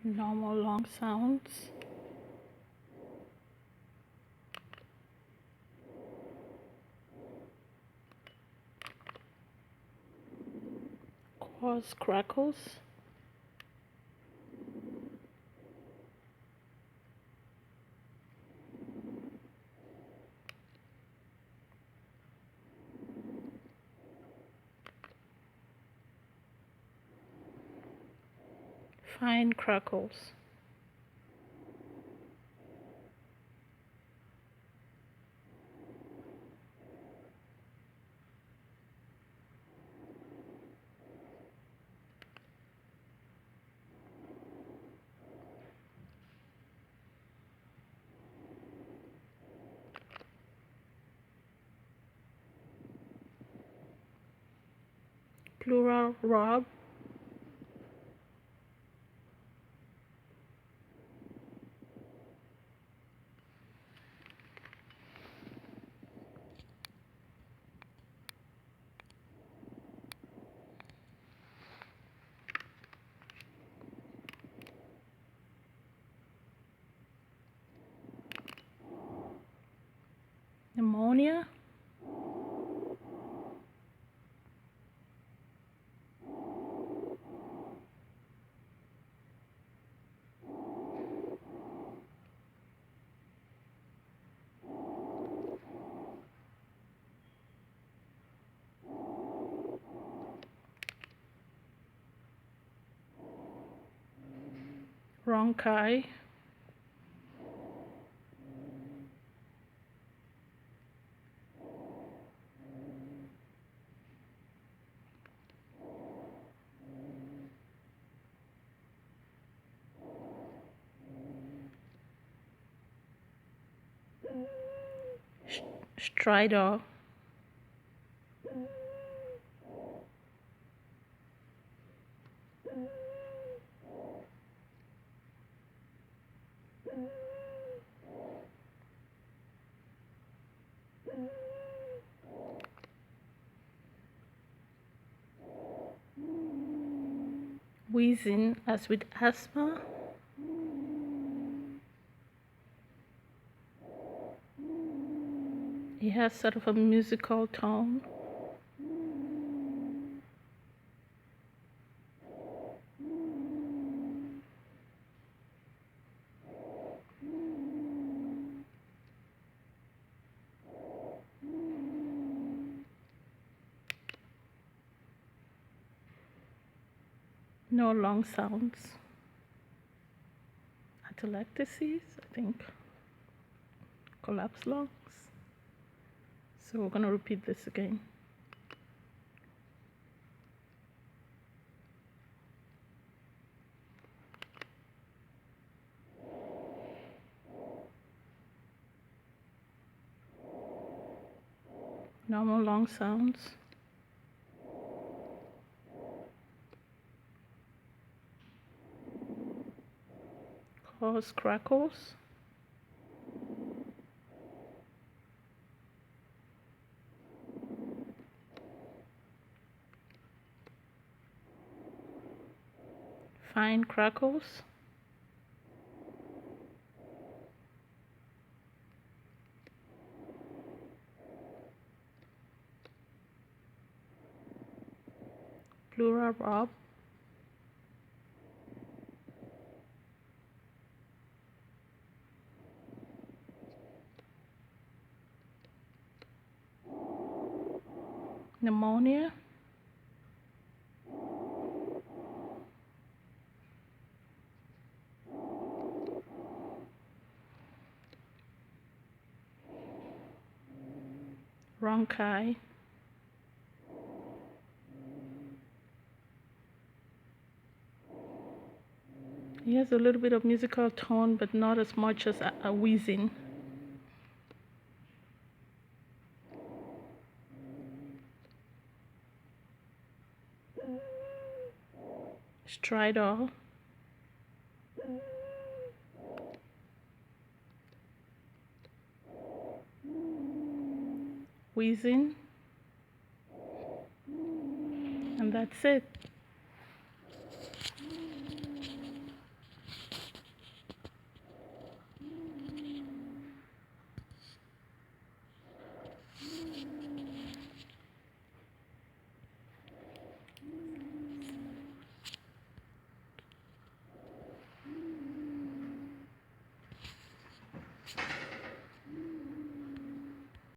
Normal long sounds. Coarse crackles. Fine crackles. Plural rub. Pneumonia. Bronchi. Stridor. Wheezing as with asthma. It has sort of a musical tone. No long sounds. Atelectasis, I think. Collapsed lungs. So we're going to repeat this again. Normal long sounds. Coarse crackles. Fine crackles. Plural rub. Pneumonia. Bronchi. He has a little bit of musical tone, but not as much as a wheezing. Stridor. Wheezing. And that's it.